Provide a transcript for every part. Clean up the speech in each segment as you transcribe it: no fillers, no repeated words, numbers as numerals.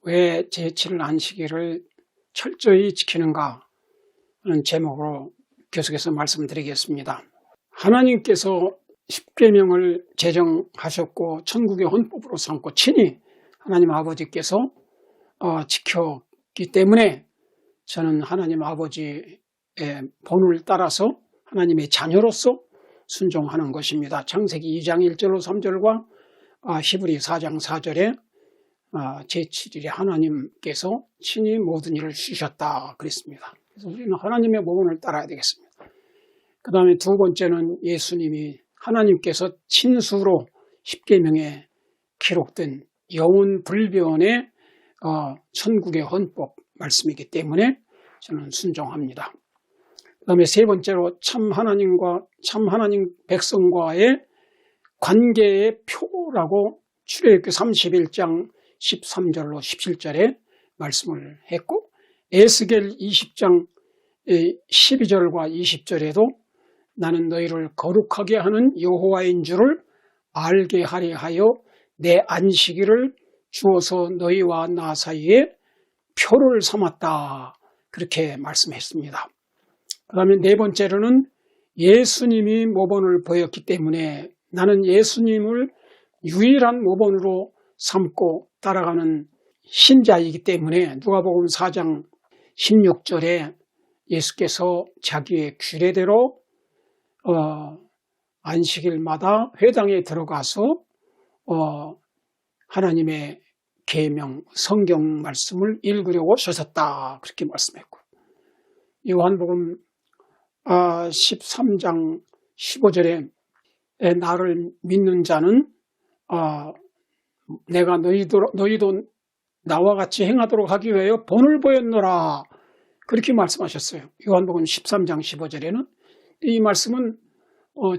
왜 제7일 안식일을 철저히 지키는가 하는 제목으로 계속해서 말씀드리겠습니다. 하나님께서 십계명을 제정하셨고 천국의 헌법으로 삼고 친히 하나님 아버지께서 지켰기 때문에 저는 하나님 아버지의 본을 따라서 하나님의 자녀로서 순종하는 것입니다. 창세기 2장 1절로 3절과 히브리 4장 4절에 제7일에 하나님께서 친히 모든 일을 주셨다 그랬습니다. 그래서 우리는 하나님의 모본을 따라야 되겠습니다. 그 다음에 두 번째는 예수님이 하나님께서 친수로 십계명에 기록된 영원 불변의 천국의 헌법 말씀이기 때문에 저는 순종합니다. 그 다음에 세 번째로 참 하나님 백성과의 관계의 표라고 출애굽기 31장 13절로 17절에 말씀을 했고, 에스겔 20장 12절과 20절에도 나는 너희를 거룩하게 하는 여호와인 줄을 알게 하려 하여 내 안식일을 주어서 너희와 나 사이에 표를 삼았다 그렇게 말씀했습니다. 그 다음에 네 번째로는 예수님이 모본을 보였기 때문에 나는 예수님을 유일한 모본으로 삼고 따라가는 신자이기 때문에 누가복음 4장 16절에 예수께서 자기의 규례대로 안식일마다 회당에 들어가서 하나님의 계명 성경 말씀을 읽으려고 서셨다 그렇게 말씀했고, 요한복음 13장 15절에 나를 믿는 자는 내가 너희도 나와 같이 행하도록 하기 위하여 본을 보였노라 그렇게 말씀하셨어요. 요한복음 13장 15절에는 이 말씀은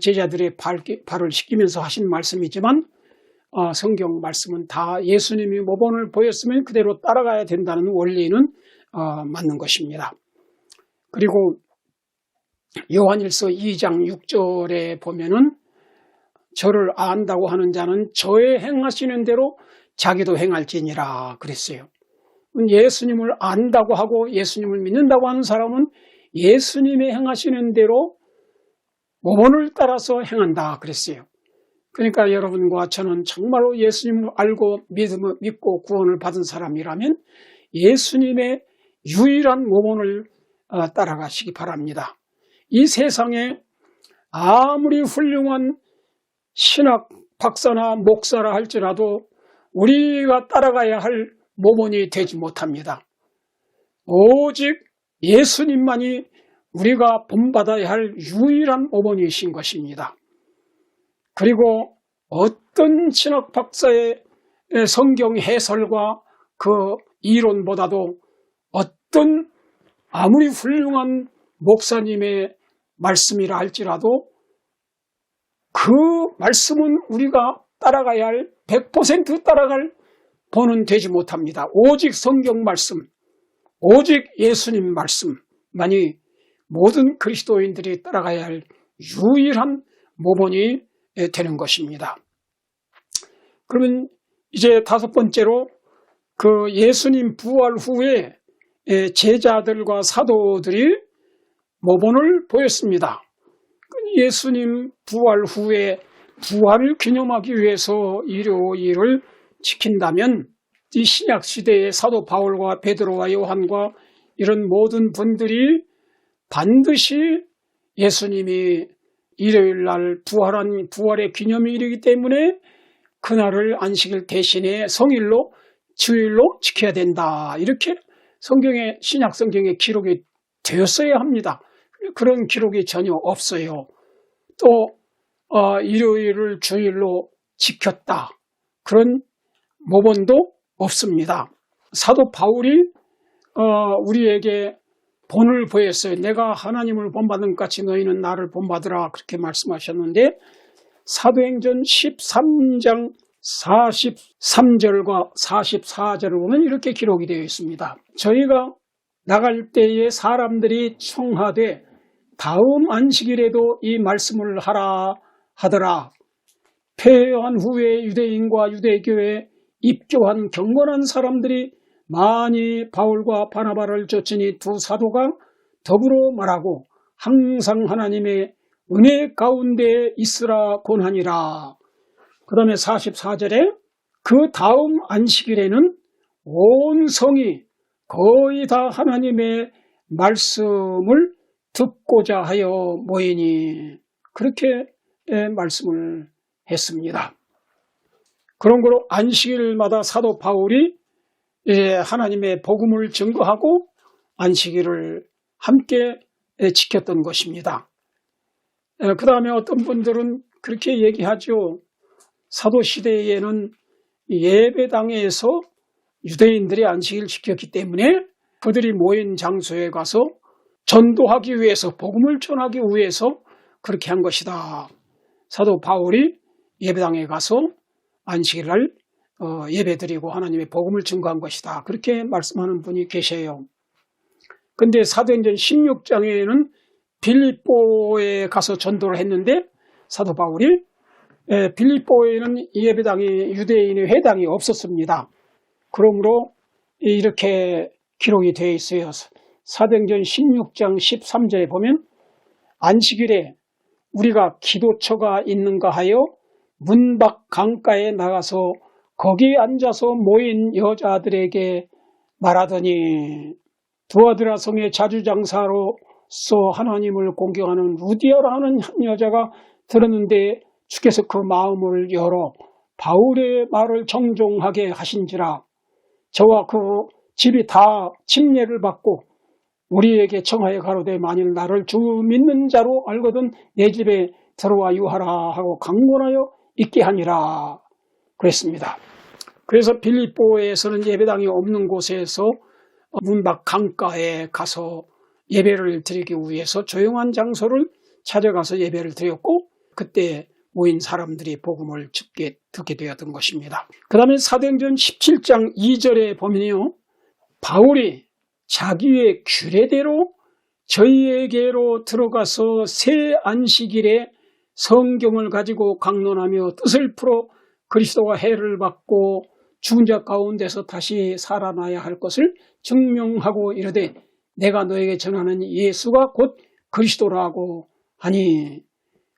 제자들의 발을 씻기면서 하신 말씀이지만 성경 말씀은 다 예수님이 모본을 보였으면 그대로 따라가야 된다는 원리는 맞는 것입니다. 그리고 요한일서 2장 6절에 보면은 저를 안다고 하는 자는 저의 행하시는 대로 자기도 행할지니라 그랬어요. 예수님을 안다고 하고 예수님을 믿는다고 하는 사람은 예수님의 행하시는 대로 모본을 따라서 행한다 그랬어요. 그러니까 여러분과 저는 정말로 예수님을 알고 믿고 구원을 받은 사람이라면 예수님의 유일한 모본을 따라가시기 바랍니다. 이 세상에 아무리 훌륭한 신학 박사나 목사라 할지라도 우리가 따라가야 할 모본이 되지 못합니다. 오직 예수님만이 우리가 본받아야 할 유일한 모본이신 것입니다. 그리고 어떤 신학 박사의 성경 해설과 그 이론보다도 어떤 아무리 훌륭한 목사님의 말씀이라 할지라도 그 말씀은 우리가 따라가야 할 100% 따라갈 본은 되지 못합니다. 오직 성경 말씀, 오직 예수님 말씀만이 모든 그리스도인들이 따라가야 할 유일한 모본이 되는 것입니다. 그러면 이제 다섯 번째로 그 예수님 부활 후에 제자들과 사도들이 모본을 보였습니다. 예수님 부활 후에 부활을 기념하기 위해서 일요일을 지킨다면 이 신약 시대의 사도 바울과 베드로와 요한과 이런 모든 분들이 반드시 예수님이 일요일 날 부활의 기념일이기 때문에 그날을 안식일 대신에 성일로 주일로 지켜야 된다 이렇게 신약 성경에 기록이 되었어야 합니다. 그런 기록이 전혀 없어요. 또 일요일을 주일로 지켰다 그런 모본도 없습니다. 사도 바울이 우리에게 본을 보였어요. 내가 하나님을 본받은 것 같이 너희는 나를 본받으라 그렇게 말씀하셨는데 사도행전 13장 43절과 44절을 보면 이렇게 기록이 되어 있습니다. 저희가 나갈 때에 사람들이 청하되 다음 안식일에도 이 말씀을 하라 하더라. 폐허한 후에 유대인과 유대교에 입교한 경건한 사람들이 많이 바울과 바나바를 쫓으니 두 사도가 더불어 말하고 항상 하나님의 은혜 가운데 있으라 권하니라. 그 다음에 44절에 그 다음 안식일에는 온 성이 거의 다 하나님의 말씀을 듣고자 하여 모이니, 그렇게 말씀을 했습니다. 그런 거로 안식일마다 사도 바울이 하나님의 복음을 증거하고 안식일을 함께 지켰던 것입니다. 그 다음에 어떤 분들은 그렇게 얘기하죠. 사도시대에는 예배당에서 유대인들이 안식일을 지켰기 때문에 그들이 모인 장소에 가서 전도하기 위해서, 복음을 전하기 위해서 그렇게 한 것이다. 사도 바울이 예배당에 가서 안식일날 예배드리고 하나님의 복음을 증거한 것이다. 그렇게 말씀하는 분이 계세요. 근데 사도행전 16장에는 빌립보에 가서 전도를 했는데 사도 바울이 빌립보에는 예배당이, 유대인의 회당이 없었습니다. 그러므로 이렇게 기록이 되어 있어요. 사도행전 16장 13절에 보면 안식일에 우리가 기도처가 있는가 하여 문 밖 강가에 나가서 거기 앉아서 모인 여자들에게 말하더니, 두아드라 성의 자주장사로서 하나님을 공경하는 루디아라 하는 한 여자가 들었는데 주께서 그 마음을 열어 바울의 말을 정종하게 하신지라. 저와 그 집이 다 침례를 받고 우리에게 청하여 가로되 만일 나를 주 믿는 자로 알거든 내 집에 들어와 유하라 하고 강권하여 있게 하니라 그랬습니다. 그래서 빌립보에서는 예배당이 없는 곳에서 문 밖 강가에 가서 예배를 드리기 위해서 조용한 장소를 찾아가서 예배를 드렸고, 그때 모인 사람들이 복음을 듣게 되었던 것입니다. 그 다음에 사도행전 17장 2절에 보면요, 바울이 자기의 규례대로 저희에게로 들어가서 새 안식일에 성경을 가지고 강론하며 뜻을 풀어 그리스도가 해를 받고 죽은 자 가운데서 다시 살아나야 할 것을 증명하고 이르되 내가 너에게 전하는 예수가 곧 그리스도라고 하니,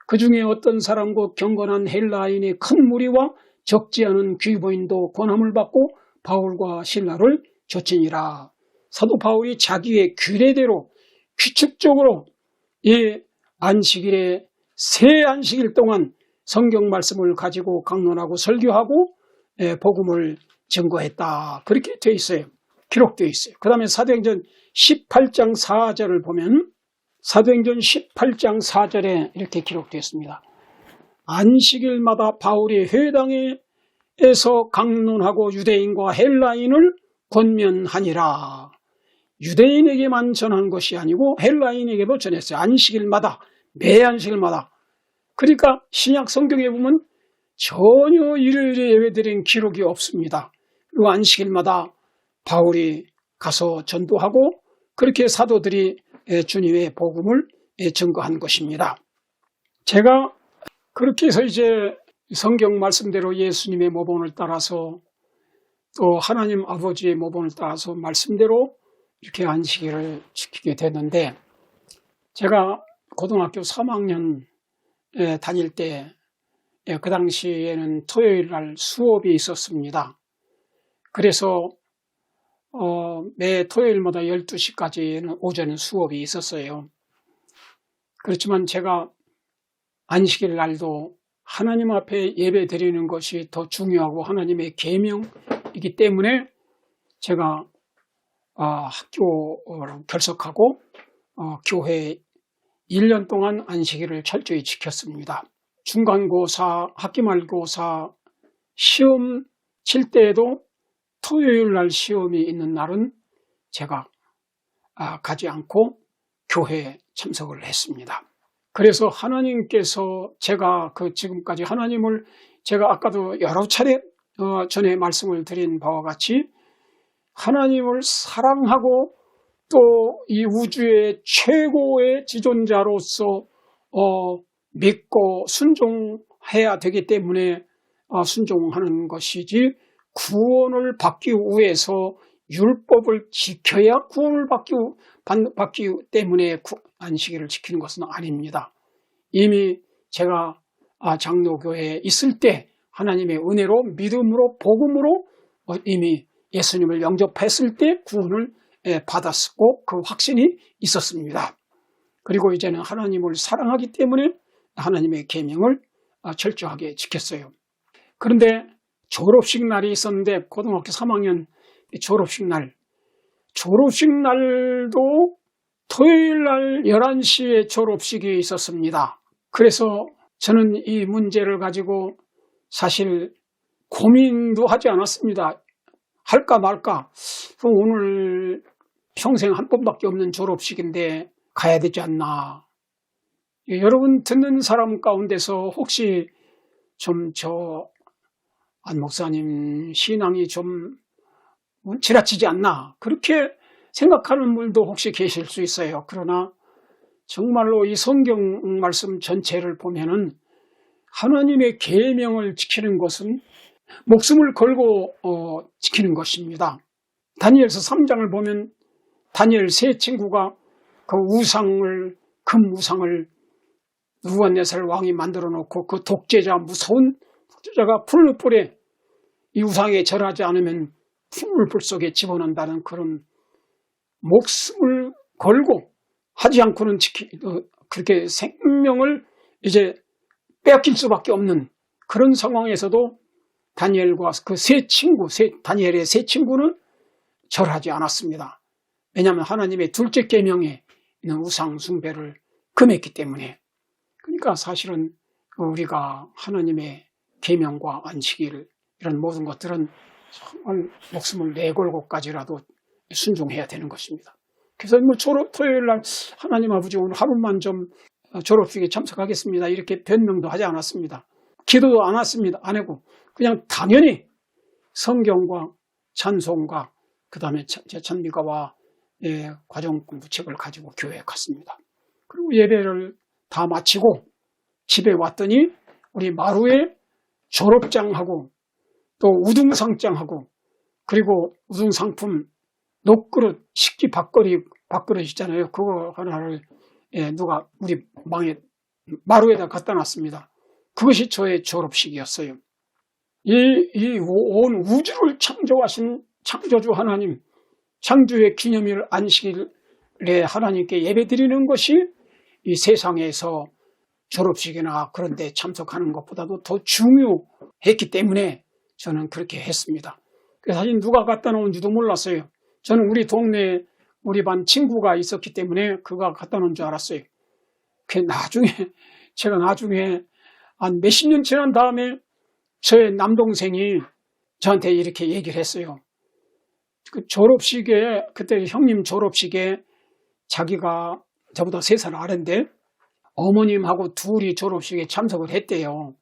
그 중에 어떤 사람과 경건한 헬라인의 큰 무리와 적지 않은 귀부인도 권함을 받고 바울과 실라를 쫓으니라. 사도 바울이 자기의 규례대로 규칙적으로 이 안식일에 새 안식일 동안 성경 말씀을 가지고 강론하고 설교하고 복음을 증거했다. 그렇게 되어 있어요. 기록되어 있어요. 그 다음에 사도행전 18장 4절을 보면 사도행전 18장 4절에 이렇게 기록되어 있습니다. 안식일마다 바울이 회당에서 강론하고 유대인과 헬라인을 권면하니라. 유대인에게만 전한 것이 아니고 헬라인에게도 전했어요. 안식일마다, 매 안식일마다. 그러니까 신약 성경에 보면 전혀 이를 예외드린 기록이 없습니다. 그리고 안식일마다 바울이 가서 전도하고 그렇게 사도들이 주님의 복음을 증거한 것입니다. 제가 그렇게 해서 이제 성경 말씀대로 예수님의 모본을 따라서 또 하나님 아버지의 모본을 따라서 말씀대로 이렇게 안식일을 지키게 됐는데, 제가 고등학교 3학년 다닐 때 그 당시에는 토요일 날 수업이 있었습니다. 그래서 매 토요일마다 12시까지는 오전에 수업이 있었어요. 그렇지만 제가 안식일 날도 하나님 앞에 예배 드리는 것이 더 중요하고 하나님의 계명이기 때문에 제가 학교를 결석하고 교회 1년 동안 안식일을 철저히 지켰습니다. 중간고사, 학기말고사 시험 칠 때에도 토요일 날 시험이 있는 날은 제가 가지 않고 교회에 참석을 했습니다. 그래서 하나님께서 제가 지금까지 하나님을 제가 아까도 여러 차례 전에 말씀을 드린 바와 같이 하나님을 사랑하고 또 이 우주의 최고의 지존자로서 믿고 순종해야 되기 때문에 순종하는 것이지, 구원을 받기 위해서 율법을 지켜야 구원을 받기 때문에 안식일을 지키는 것은 아닙니다. 이미 제가 장로교회에 있을 때 하나님의 은혜로 믿음으로 복음으로 이미 예수님을 영접했을 때 구원을 받았고 그 확신이 있었습니다. 그리고 이제는 하나님을 사랑하기 때문에 하나님의 계명을 철저하게 지켰어요. 그런데 졸업식 날이 있었는데 고등학교 3학년 졸업식 날도 토요일 날 11시에 졸업식이 있었습니다. 그래서 저는 이 문제를 가지고 사실 고민도 하지 않았습니다. 할까 말까. 오늘 평생 한 번밖에 없는 졸업식인데 가야 되지 않나. 여러분 듣는 사람 가운데서 혹시 좀 안 목사님 신앙이 좀 지나치지 않나 그렇게 생각하는 분도 혹시 계실 수 있어요. 그러나 정말로 이 성경 말씀 전체를 보면은 하나님의 계명을 지키는 것은 목숨을 걸고 지키는 것입니다. 다니엘서 3장을 보면 다니엘 세 친구가 그 금 우상을 느부갓네살 왕이 만들어 놓고 그 무서운 독재자가 풀불에 이 우상에 절하지 않으면 풀불 속에 집어넣는다는 그런 목숨을 걸고 하지 않고는 그렇게 생명을 이제 빼앗길 수밖에 없는 그런 상황에서도 다니엘과 그 다니엘의 세 친구는 절하지 않았습니다. 왜냐하면 하나님의 둘째 계명에 있는 우상 숭배를 금했기 때문에. 그러니까 사실은 우리가 하나님의 계명과 안식일 이런 모든 것들은 정말 목숨을 내걸고까지라도 순종해야 되는 것입니다. 그래서 토요일 날 하나님 아버지 오늘 하루만 좀 졸업식에 참석하겠습니다. 이렇게 변명도 하지 않았습니다. 기도도 안 하고 그냥 당연히 성경과 찬송과 그 다음에 찬미가와 과정 공부책을 가지고 교회에 갔습니다. 그리고 예배를 다 마치고 집에 왔더니 우리 마루에 졸업장하고 또 우등상장하고 그리고 우등상품 녹그릇 식기 밥그릇 있잖아요. 그거 하나를 누가 우리 마루에다 갖다 놨습니다. 그것이 저의 졸업식이었어요. 이 온 우주를 창조하신 창조주 하나님, 창조의 기념일 안식일에 하나님께 예배드리는 것이 이 세상에서 졸업식이나 그런 데 참석하는 것보다도 더 중요했기 때문에 저는 그렇게 했습니다. 사실 누가 갖다 놓은지도 몰랐어요. 저는 우리 동네에 우리 반 친구가 있었기 때문에 그가 갖다 놓은 줄 알았어요. 제가 나중에 한 몇십 년 지난 다음에 저의 남동생이 저한테 이렇게 얘기를 했어요. 그 졸업식에, 그때 형님 졸업식에 자기가 저보다 3살 아래인데 어머님하고 둘이 졸업식에 참석을 했대요.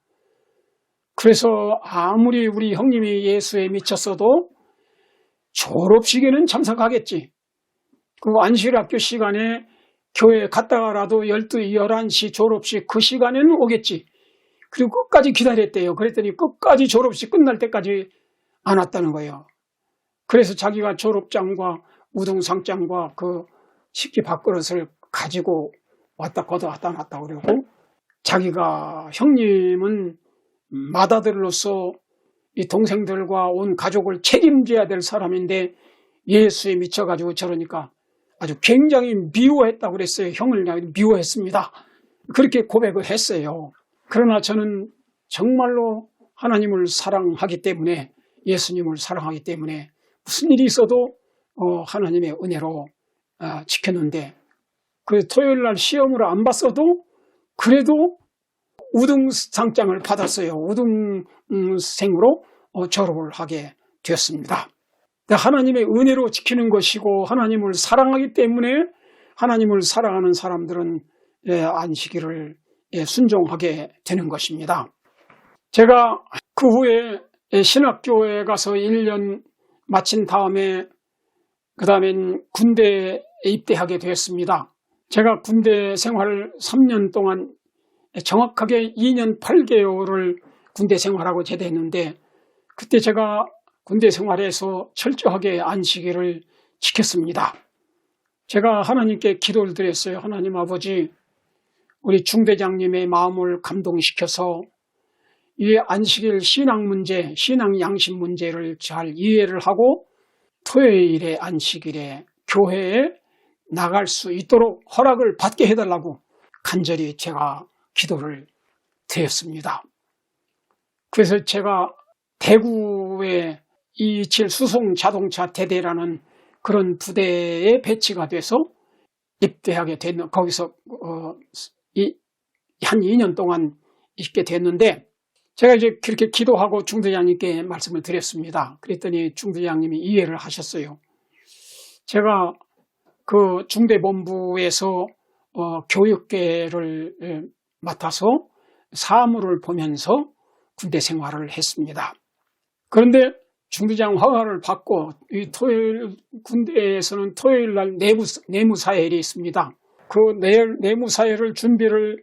그래서 아무리 우리 형님이 예수에 미쳤어도 졸업식에는 참석하겠지. 그리고 안식일학교 시간에 교회에 갔다가라도 12, 11시 졸업식 그 시간에는 오겠지. 그리고 끝까지 기다렸대요. 그랬더니 끝까지 졸업식 끝날 때까지 안 왔다는 거예요. 그래서 자기가 졸업장과 우등상장과 그 식기 밥그릇을 가지고 왔다 놨다 그러고 자기가 형님은 맏아들로서 이 동생들과 온 가족을 책임져야 될 사람인데 예수에 미쳐가지고 저러니까 아주 굉장히 미워했다고 그랬어요. 형을 미워했습니다. 그렇게 고백을 했어요. 그러나 저는 정말로 하나님을 사랑하기 때문에 예수님을 사랑하기 때문에 무슨 일이 있어도 하나님의 은혜로 지켰는데 그 토요일 날 시험을 안 봤어도 그래도 우등상장을 받았어요. 우등생으로 졸업을 하게 되었습니다. 하나님의 은혜로 지키는 것이고 하나님을 사랑하기 때문에 하나님을 사랑하는 사람들은 안식일을 순종하게 되는 것입니다. 제가 그 후에 신학교에 가서 1년 마친 다음에 그 다음엔 군대에 입대하게 되었습니다. 제가 군대 생활을 3년 동안 정확하게 2년 8개월을 군대 생활하고 제대했는데 그때 제가 군대 생활에서 철저하게 안식일을 지켰습니다. 제가 하나님께 기도를 드렸어요. 하나님 아버지, 우리 중대장님의 마음을 감동시켜서 이 안식일 신앙 문제, 신앙 양심 문제를 잘 이해를 하고 토요일에 안식일에 교회에 나갈 수 있도록 허락을 받게 해달라고 간절히 제가 기도를 드렸습니다. 그래서 제가 대구의 227 수송 자동차 대대라는 그런 부대에 배치가 돼서 입대하게 됐는, 거기서 한 2년 동안 있게 됐는데, 제가 이제 그렇게 기도하고 중대장님께 말씀을 드렸습니다. 그랬더니 중대장님이 이해를 하셨어요. 제가 그 중대본부에서 교육계를 맡아서 사무를 보면서 군대 생활을 했습니다. 그런데 중대장 허가를 받고 이 토요일 군대에서는 토요일 날 내무사열이 있습니다. 그 내무사열을 준비를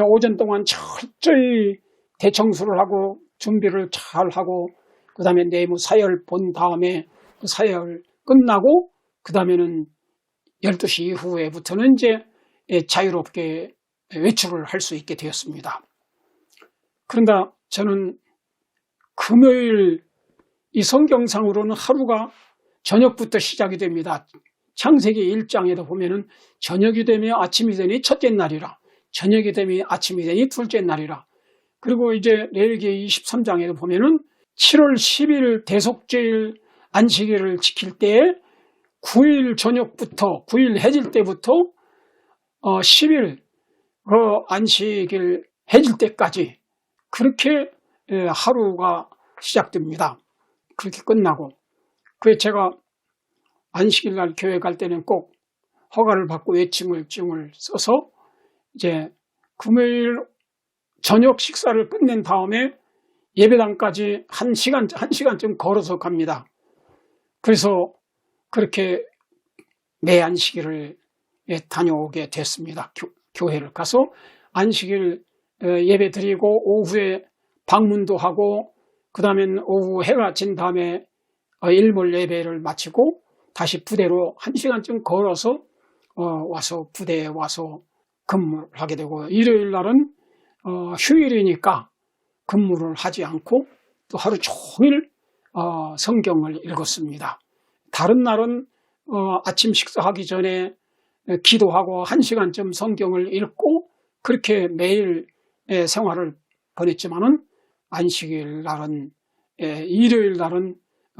오전 동안 철저히 대청소를 하고 준비를 잘 하고 그 다음에 내무사열 본 다음에 그 사열 끝나고 그 다음에는 12시 이후에부터는 이제 자유롭게 외출을 할 수 있게 되었습니다. 그런데 저는 금요일 이 성경상으로는 하루가 저녁부터 시작이 됩니다. 창세기 1장에도 보면은 저녁이 되면 아침이 되니 첫째 날이라, 저녁이 되면 아침이 되니 둘째 날이라. 그리고 이제 레위기 23장에도 보면은 7월 10일 대속죄일 안식일을 지킬 때에 9일 저녁부터 9일 해질 때부터 10일 안식일 해질 때까지 그렇게 하루가 시작됩니다. 그렇게 끝나고, 그래서 제가 안식일 날 교회 갈 때는 꼭 허가를 받고 외침을 써서 이제 금요일 저녁 식사를 끝낸 다음에 예배당까지 1시간쯤 걸어서 갑니다. 그래서 그렇게 매 안식일을 다녀오게 됐습니다. 교회를 가서 안식일 예배 드리고 오후에 방문도 하고 그 다음엔 오후 해가 진 다음에 일몰 예배를 마치고 다시 부대로 1시간쯤 걸어서 와서 부대에 와서 근무를 하게 되고, 일요일 날은 휴일이니까 근무를 하지 않고 또 하루 종일 성경을 읽었습니다. 다른 날은 아침 식사하기 전에 기도하고 1시간쯤 성경을 읽고 그렇게 매일 생활을 보냈지만은 안식일 날은 일요일 날은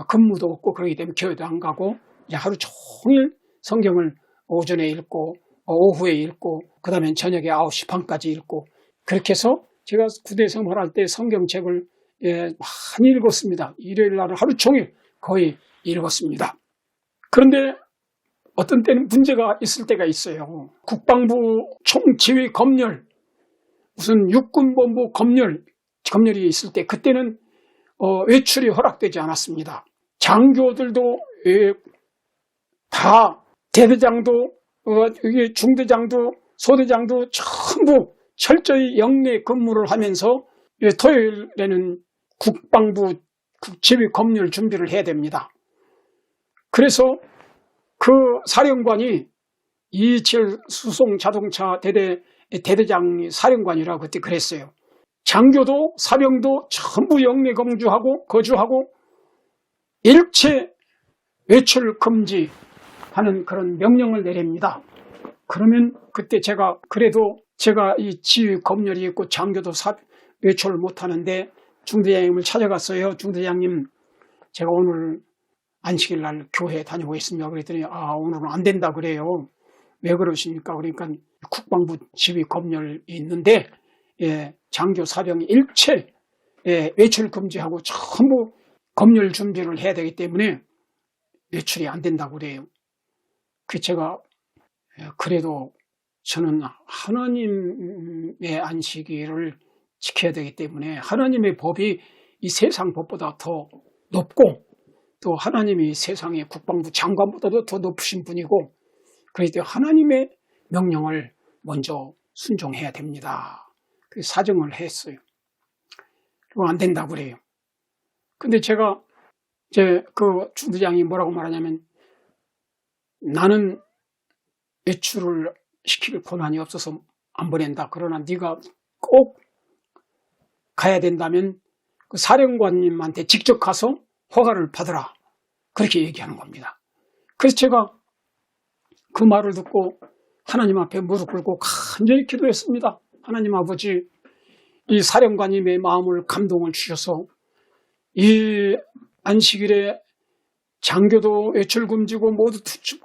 근무도 없고 그러기 때문에 교회도 안 가고 이제 하루 종일 성경을 오전에 읽고 오후에 읽고 그 다음에 저녁에 9시 반까지 읽고, 그렇게 해서 제가 군대 생활할 때 성경책을 많이 읽었습니다. 일요일 날은 하루 종일 거의 읽었습니다. 그런데 어떤 때는 문제가 있을 때가 있어요. 국방부 총지휘 검열, 무슨 육군본부 검열이 있을 때 그때는 외출이 허락되지 않았습니다. 장교들도 다 대대장도 중대장도 소대장도 전부 철저히 영내 근무를 하면서 토요일에는 국방부 지휘 검열 준비를 해야 됩니다. 그래서 그 사령관이 227 수송 자동차 대대장이 사령관이라고 그때 그랬어요. 장교도 사병도 전부 영내 거주하고 일체 외출 금지하는 그런 명령을 내립니다. 그러면 그때 그래도 제가 이 지휘 검열이 있고 장교도 외출을 못하는데 중대장님을 찾아갔어요. 중대장님, 제가 오늘 안식일 날 교회에 다니고 있습니다. 그랬더니 오늘은 안 된다 그래요. 왜 그러십니까? 그러니까 국방부 지휘 검열이 있는데 장교 사병이 일체 외출 금지하고 전부 검열 준비를 해야 되기 때문에 외출이 안 된다고 그래요. 그 제가 그래도 저는 하나님의 안식일을 지켜야 되기 때문에 하나님의 법이 이 세상 법보다 더 높고 또 하나님이 세상의 국방부 장관보다도 더 높으신 분이고, 그렇기 때문에 하나님의 명령을 먼저 순종해야 됩니다. 그 사정을 했어요. 그리고 안 된다고 그래요. 근데 제가 이제 그 중대장이 뭐라고 말하냐면, 나는 외출을 시킬 권한이 없어서 안 보낸다. 그러나 네가 꼭 가야 된다면 그 사령관님한테 직접 가서 허가를 받으라. 그렇게 얘기하는 겁니다. 그래서 제가 그 말을 듣고 하나님 앞에 무릎 꿇고 간절히 기도했습니다. 하나님 아버지, 이 사령관님의 마음을 감동을 주셔서 이 안식일에 장교도 외출 금지고 모두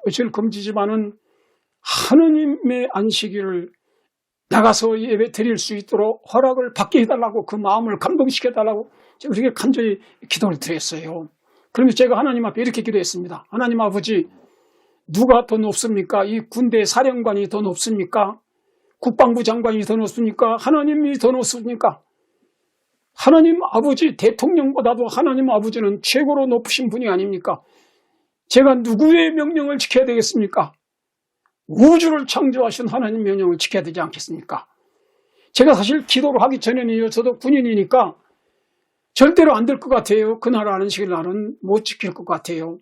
외출 금지지만은 하느님의 안식일을 나가서 예배 드릴 수 있도록 허락을 받게 해달라고, 그 마음을 감동시켜달라고 제가 그렇게 간절히 기도를 드렸어요. 그러면서 제가 하나님 앞에 이렇게 기도했습니다. 하나님 아버지, 누가 더 높습니까? 이 군대 사령관이 더 높습니까? 국방부 장관이 더 높습니까? 하나님이 더 높습니까? 하나님 아버지, 대통령보다도 하나님 아버지는 최고로 높으신 분이 아닙니까? 제가 누구의 명령을 지켜야 되겠습니까? 우주를 창조하신 하나님 명령을 지켜야 되지 않겠습니까? 제가 사실 기도를 하기 전에는요, 저도 군인이니까 절대로 안 될 것 같아요. 그날 안식일 날은 못 지킬 것 같아요.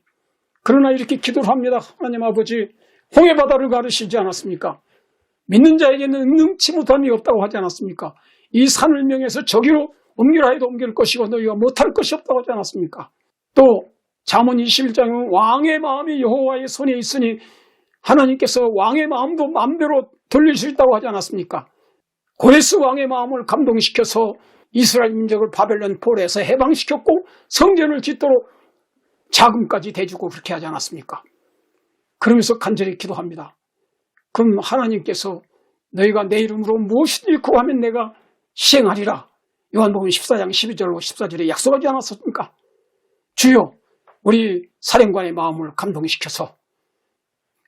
그러나 이렇게 기도를 합니다. 하나님 아버지, 홍해바다를 가르치지 않았습니까? 믿는 자에게는 능치 못함이 없다고 하지 않았습니까? 이 산을 명해서 저기로 옮기라 해도 옮길 것이고 너희가 못할 것이 없다고 하지 않았습니까? 또 잠언 21장은 왕의 마음이 여호와의 손에 있으니 하나님께서 왕의 마음도 마음대로 돌릴 수 있다고 하지 않았습니까? 고레스 왕의 마음을 감동시켜서 이스라엘 민족을 바벨론 포로에서 해방시켰고 성전을 짓도록 자금까지 대주고 그렇게 하지 않았습니까? 그러면서 간절히 기도합니다. 그럼 하나님께서 너희가 내 이름으로 무엇이든지 구하면 내가 시행하리라. 요한복음 14장 12절로 14절에 약속하지 않았습니까? 주여, 우리 사령관의 마음을 감동시켜서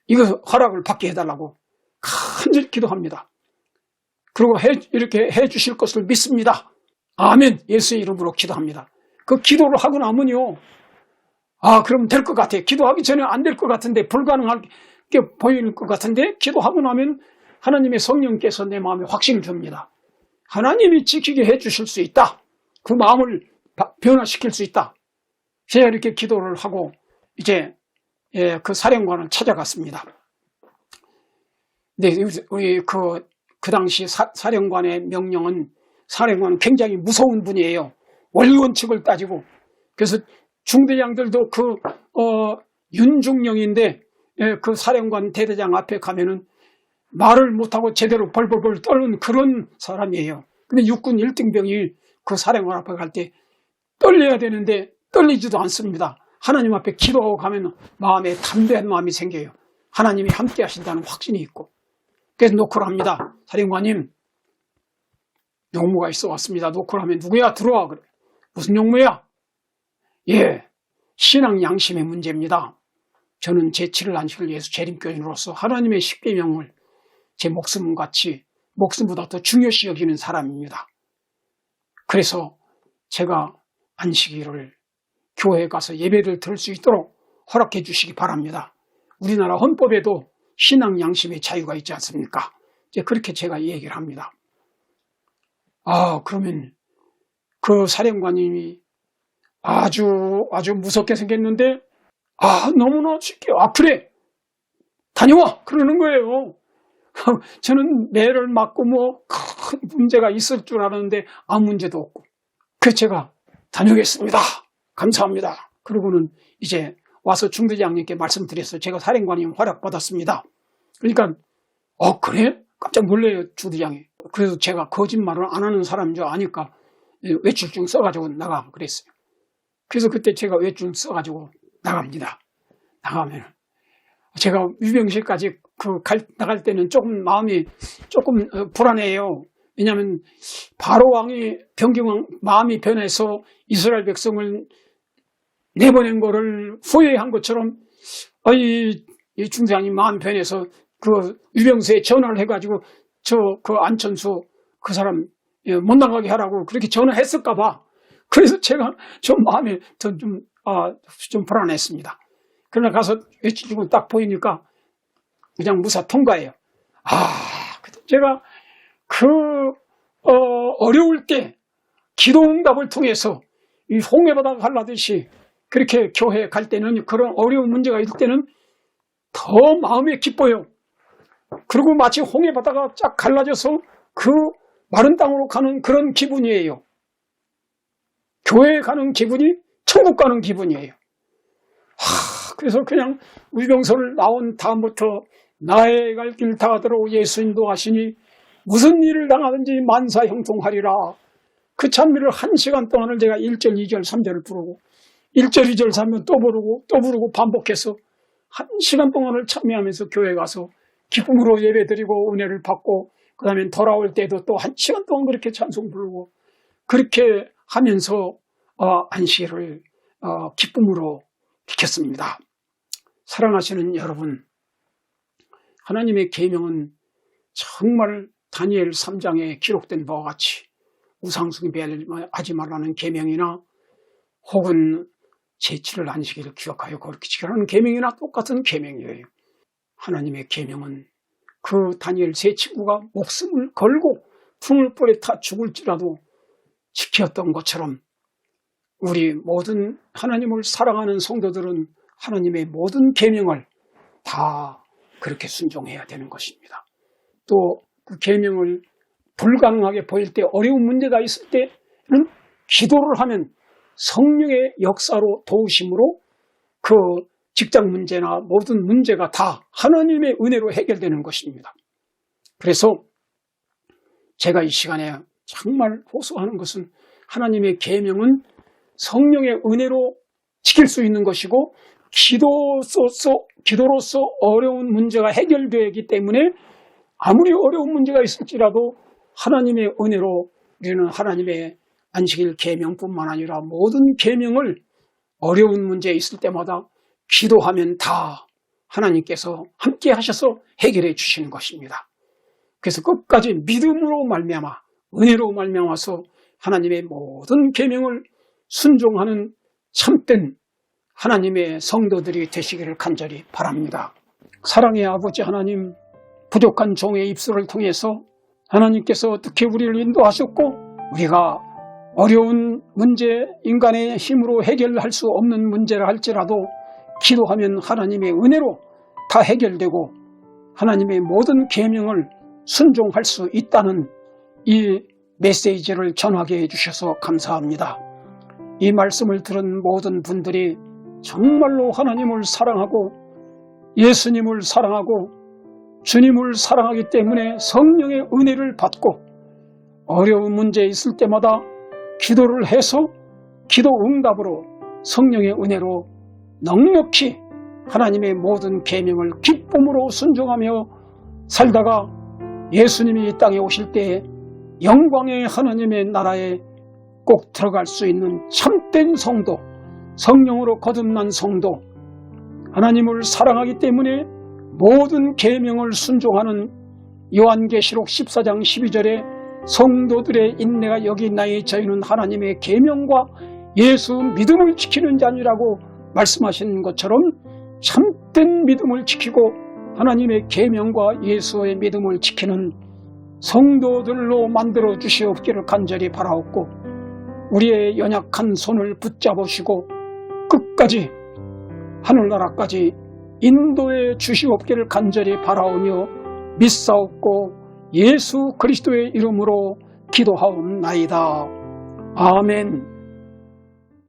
이거 허락을 받게 해달라고 간절히 기도합니다. 그리고 이렇게 해주실 것을 믿습니다. 아멘. 예수의 이름으로 기도합니다. 그 기도를 하고 나면요, 그럼 될 것 같아요. 기도하기 전에 안 될 것 같은데, 불가능하게 보이는 것 같은데, 기도하고 나면 하나님의 성령께서 내 마음에 확신을 줍니다. 하나님이 지키게 해주실 수 있다. 그 마음을 변화시킬 수 있다. 제가 이렇게 기도를 하고 이제 그 사령관을 찾아갔습니다. 근데 우리 그 당시 사령관의 명령은, 사령관은 굉장히 무서운 분이에요. 원리원칙을 따지고. 그래서 중대장들도 윤중령인데 그 사령관 대대장 앞에 가면은 말을 못하고 제대로 벌벌벌 떨는 그런 사람이에요. 근데 육군 1등병이 그 사령관 앞에 갈 때 떨려야 되는데 떨리지도 않습니다. 하나님 앞에 기도하고 가면 마음에 담대한 마음이 생겨요. 하나님이 함께 하신다는 확신이 있고. 그래서 노크를 합니다. 사령관님, 용무가 있어 왔습니다. 노크를 하면 누구야? 들어와. 그래. 무슨 용무야? 예, 신앙 양심의 문제입니다. 저는 제7일 안식일 예수 재림교인으로서 하나님의 십계명을 제 목숨같이, 목숨보다 더 중요시 여기는 사람입니다. 그래서 제가 안식일을 교회에 가서 예배를 들을 수 있도록 허락해 주시기 바랍니다. 우리나라 헌법에도 신앙 양심의 자유가 있지 않습니까? 이제 그렇게 제가 얘기를 합니다. 그러면 그 사령관님이 아주 무섭게 생겼는데, 너무나 쉽게, 그래, 다녀와! 그러는 거예요. 저는 매를 맞고 큰 문제가 있을 줄 알았는데 아무 문제도 없고. 그래서 제가 다녀오겠습니다. 감사합니다. 그러고는 이제 와서 중대장님께 말씀드렸어요. 제가 사령관님 허락받았습니다. 그러니까 그래? 깜짝 놀래요, 중대장이. 그래서 제가 거짓말을 안 하는 사람인 줄 아니까 외출증 써가지고 나가 그랬어요. 그래서 그때 제가 외출증 써가지고 나갑니다. 나가면 제가 유병실까지 나갈 때는 조금 마음이 조금 불안해요. 왜냐하면 바로 왕이 변경왕 마음이 변해서 이스라엘 백성을 내보낸 거를 후회한 것처럼 이 중대장이 마음 변해서 그 유병수에 전화를 해가지고 그 안천수 그 사람 못 나가게 하라고 그렇게 전화했을까 봐. 그래서 제가 좀 마음이 좀 불안했습니다. 그러나 가서 외출증을 딱 보이니까 그냥 무사 통과해요. 제가 어려울 때 기도 응답을 통해서 이 홍해바다가 갈라듯이 그렇게 교회 갈 때는, 그런 어려운 문제가 있을 때는 더 마음이 기뻐요. 그리고 마치 홍해 바다가 쫙 갈라져서 그 마른 땅으로 가는 그런 기분이에요. 교회에 가는 기분이 천국 가는 기분이에요. 그래서 그냥 위병소를 나온 다음부터 나의 갈 길 다하도록 예수 인도하시니 무슨 일을 당하든지 만사형통하리라. 그 찬미를 1시간 동안을 제가 1절, 2절, 3절을 부르고 1절, 2절, 3절 또 부르고 반복해서 1시간 동안을 찬미하면서 교회 가서 기쁨으로 예배드리고 은혜를 받고, 그 다음에 돌아올 때도 또 1시간 동안 그렇게 찬송 부르고, 그렇게 하면서 안식일을 기쁨으로 지켰습니다. 사랑하시는 여러분, 하나님의 계명은 정말 다니엘 3장에 기록된 바와 같이 우상숭배하지 말라는 계명이나 혹은 제7일 안식일을 기억하여 거룩히 지키라는 계명이나 똑같은 계명이에요. 하나님의 계명은 그 다니엘 세 친구가 목숨을 걸고 풍물불에 타 죽을지라도 지켰던 것처럼 우리 모든 하나님을 사랑하는 성도들은 하나님의 모든 계명을 다 그렇게 순종해야 되는 것입니다. 또 그 계명을 불가능하게 보일 때, 어려운 문제가 있을 때는 기도를 하면 성령의 역사로 도우심으로 그 직장 문제나 모든 문제가 다 하나님의 은혜로 해결되는 것입니다. 그래서 제가 이 시간에 정말 호소하는 것은 하나님의 계명은 성령의 은혜로 지킬 수 있는 것이고, 기도로서 어려운 문제가 해결되기 때문에 아무리 어려운 문제가 있을지라도 하나님의 은혜로 우리는 하나님의 안식일 계명뿐만 아니라 모든 계명을 어려운 문제 있을 때마다 기도하면 다 하나님께서 함께 하셔서 해결해 주시는 것입니다. 그래서 끝까지 믿음으로 말미암아, 은혜로 말미암아서 하나님의 모든 계명을 순종하는 참된 하나님의 성도들이 되시기를 간절히 바랍니다. 사랑의 아버지 하나님, 부족한 종의 입술을 통해서 하나님께서 어떻게 우리를 인도하셨고, 우리가 어려운 문제, 인간의 힘으로 해결할 수 없는 문제라 할지라도 기도하면 하나님의 은혜로 다 해결되고 하나님의 모든 계명을 순종할 수 있다는 이 메시지를 전하게 해주셔서 감사합니다. 이 말씀을 들은 모든 분들이 정말로 하나님을 사랑하고 예수님을 사랑하고 주님을 사랑하기 때문에 성령의 은혜를 받고 어려운 문제 있을 때마다 기도를 해서 기도 응답으로 성령의 은혜로 넉넉히 하나님의 모든 계명을 기쁨으로 순종하며 살다가 예수님이 이 땅에 오실 때에 영광의 하나님의 나라에 꼭 들어갈 수 있는 참된 성도, 성령으로 거듭난 성도, 하나님을 사랑하기 때문에 모든 계명을 순종하는 요한계시록 14장 12절에 성도들의 인내가 여기 있나니 저희는 하나님의 계명과 예수 믿음을 지키는 자니라고 말씀하신 것처럼 참된 믿음을 지키고 하나님의 계명과 예수의 믿음을 지키는 성도들로 만들어 주시옵기를 간절히 바라옵고, 우리의 연약한 손을 붙잡으시고 끝까지 하늘나라까지 인도해 주시옵기를 간절히 바라오며 믿사옵고 예수 그리스도의 이름으로 기도하옵나이다. 아멘.